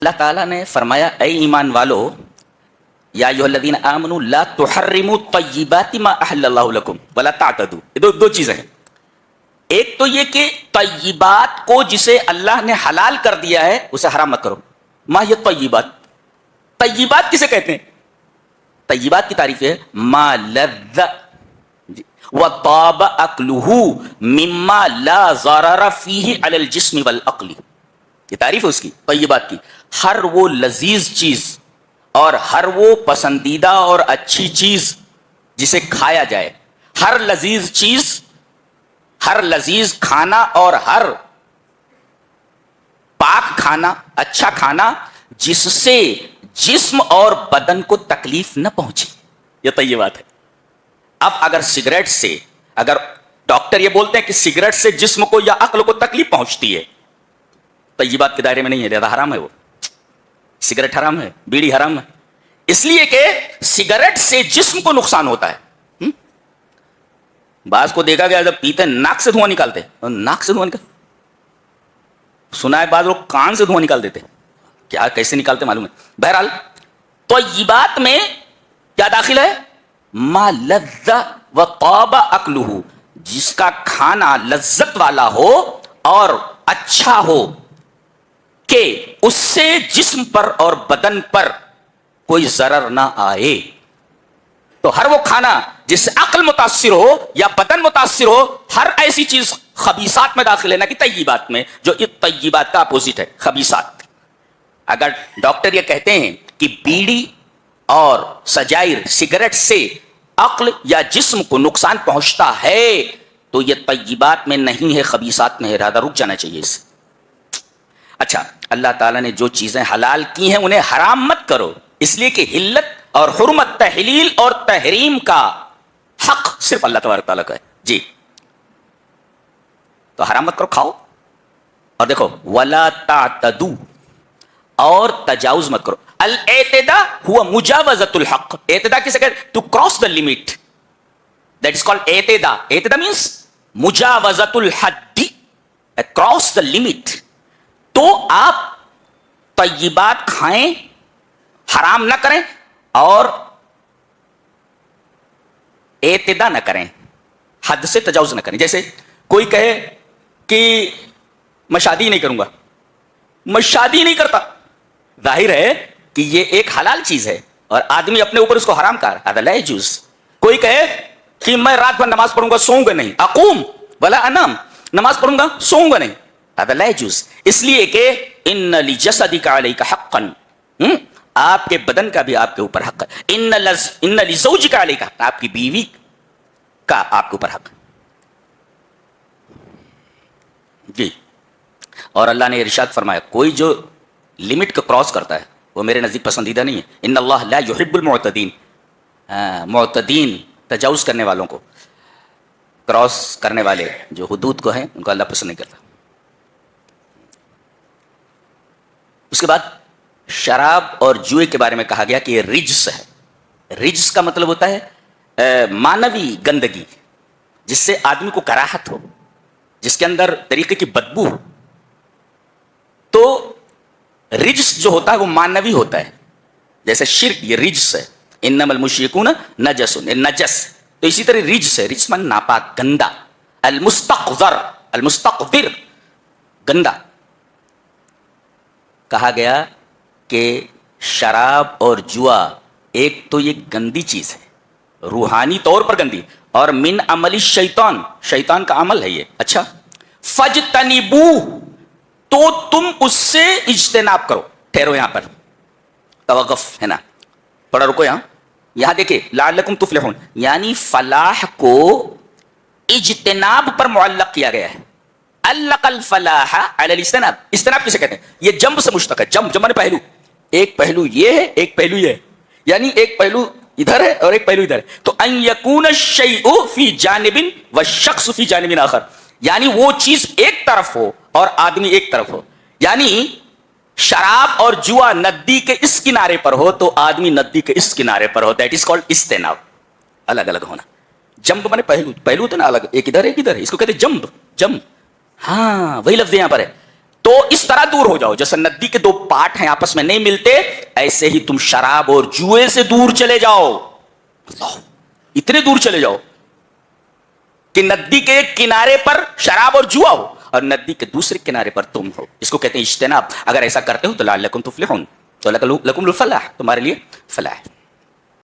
اللہ تعالیٰ نے فرمایا اے ایمان والو یا ایھا آمنوا لا تحرموا طیبات ما احل اللہ لکم ولا تعتدوا. دو چیزیں ہیں. ایک تو یہ کہ طیبات کو جسے اللہ نے حلال کر دیا ہے اسے حرام مت کرو. ما یہ طیبات, طیبات کسے کہتے ہیں؟ طیبات کی تعریف ہے ما لذ وطاب اکلہ مما لا ضرر فیہ علی الجسم والعقل. یہ تعریف ہے اس کی, طیبات کی. ہر وہ لذیذ چیز اور ہر وہ پسندیدہ اور اچھی چیز جسے کھایا جائے, ہر لذیذ چیز, ہر لذیذ کھانا اور ہر پاک کھانا, اچھا کھانا جس سے جسم اور بدن کو تکلیف نہ پہنچے, یہ طیبات ہے. اب اگر سگریٹ سے, اگر ڈاکٹر یہ بولتے ہیں کہ سگریٹ سے جسم کو یا عقل کو تکلیف پہنچتی ہے, طیبات کے دائرے میں نہیں ہے, زیادہ حرام ہے. وہ سگریٹ حرام ہے, بیڑی حرام ہے, اس لیے کہ سگریٹ سے جسم کو نقصان ہوتا ہے. بعض کو دیکھا گیا جب پیتے ناک سے دھواں نکالتے, ناک سے دھواں نکال, سنا ہے بعض لوگ کان سے دھواں نکال دیتے, کیا کیسے نکالتے معلوم ہے. بہرحال طیبات میں کیا داخل ہے؟ ما لذ وطاب اکلہ, جس کا کھانا لذت والا ہو اور اچھا ہو کہ اس سے جسم پر اور بدن پر کوئی ضرر نہ آئے. تو ہر وہ کھانا جس سے عقل متاثر ہو یا بدن متاثر ہو, ہر ایسی چیز خبیثات میں داخل ہے, نہ کہ طیبات میں, جو یہ طیبات کا اپوزٹ ہے, خبیثات. اگر ڈاکٹر یہ کہتے ہیں کہ بیڑی اور سجائر, سگریٹ سے عقل یا جسم کو نقصان پہنچتا ہے تو یہ طیبات میں نہیں ہے, خبیثات میں ہے, لہذا رک جانا چاہیے اس سے. اچھا, اللہ تعالیٰ نے جو چیزیں حلال کی ہیں انہیں حرام مت کرو, اس لیے کہ حلت اور حرمت, تحلیل اور تحریم کا حق صرف اللہ تبارک تعالیٰ کا ہے. جی, تو حرام مت کرو, کھاؤ. اور دیکھو ولا تعتدوا, اور تجاوز مت کرو. الاعتداء هو مجاوزۃ الحق. اعتداء کسے کہتے ہیں؟ To cross the limit, that is called اعتداء. اعتداء مینس مجاوزۃ الحد, کراس دا لمٹ. تو آپ طیبات کھائیں, حرام نہ کریں, اور اعتداء نہ کریں, حد سے تجاوز نہ کریں. جیسے کوئی کہے کہ میں شادی نہیں کروں گا, میں شادی نہیں کرتا, ظاہر ہے کہ یہ ایک حلال چیز ہے اور آدمی اپنے اوپر اس کو حرام کر, هذا لا يجوز. کوئی کہے کہ میں رات بھر نماز پڑھوں گا, سوؤں گا نہیں, اقوم ولا انام, نماز پڑھوں گا سوؤں گا نہیں, هذا لا يجوز. اس لیے کہ ان لجسدک علیک حقا, آپ کے بدن کا بھی آپ کے اوپر حق ہے. ان لزوجک علیک, آپ کی بیوی کا آپ کے اوپر حق ہے. جی, اور اللہ نے ارشاد فرمایا کوئی جو لمٹ کو کراس کرتا ہے وہ میرے نزدیک پسندیدہ نہیں ہے. ان اللہ لا یحب المعتدین, معتدین تجاوز کرنے والوں کو, کراس کرنے والے جو حدود کو ہیں ان کو اللہ پسند نہیں کرتا. اس کے بعد شراب اور جوئے کے بارے میں کہا گیا کہ یہ رجس ہے. رجس کا مطلب ہوتا ہے مانوی گندگی, جس سے آدمی کو کراہت ہو, جس کے اندر طریقے کی بدبو ہو. تو رجس جو ہوتا ہے وہ مانوی ہوتا ہے, جیسے شرک یہ رجس ہے, انما المشرکون نجس, نجس. تو اسی طرح رجس ہے, رجس من ناپاک, گندا. المستقذر, المستقذر گندا. کہا گیا کہ شراب اور جوا ایک تو یہ گندی چیز ہے, روحانی طور پر گندی, اور من عمل الشیطان, شیطان کا عمل ہے یہ. اچھا, فجتنبوہ, تو تم اس سے اجتناب کرو. ٹھہرو یہاں پر, توقف ہے نا, پڑھا رکو یہاں دیکھیں لعلکم تفلحون, یعنی فلاح کو اجتناب پر معلق کیا گیا ہے. علق الفلاح علی الاجتناب. اجتناب کسے کہتے ہیں؟ یہ جنب سے مشتق ہے. جنب جمع پہلو, ایک پہلو یہ ہے, ایک پہلو یہ ہے, یعنی ایک پہلو ادھر ہے اور ایک پہلو ادھر ہے. تو ان یکون الشیء فی جانب والشخص فی جانب آخر, یعنی وہ چیز ایک طرف ہو اور آدمی ایک طرف ہو. یعنی شراب اور جوا ندی کے اس کنارے پر ہو تو آدمی ندی کے اس کنارے پر ہو. دیٹ از کالڈ اجتناب. الگ الگ ہونا. جنب مانے پہلو, پہلو تو نا الگ, ایک ادھر ایک ادھر ہے, اس کو کہتے ہیں جنب. جنب, ہاں وہی لفظ یہاں پر ہے. تو اس طرح دور ہو جاؤ جیسے ندی کے دو پارٹ ہیں آپس میں نہیں ملتے، ایسے ہی تم شراب اور جوئے سے دور چلے جاؤ. اللہ، اتنے دور چلے جاؤ کہ ندی کے ایک کنارے پر شراب اور جوا ہو اور ندی کے دوسرے کنارے پر تم ہو. اس کو کہتے ہیں اجتناب. اگر ایسا کرتے ہو تو لعلکم تفلحون، تو لکم الفلاح، تمہارے لیے فلاح ہے.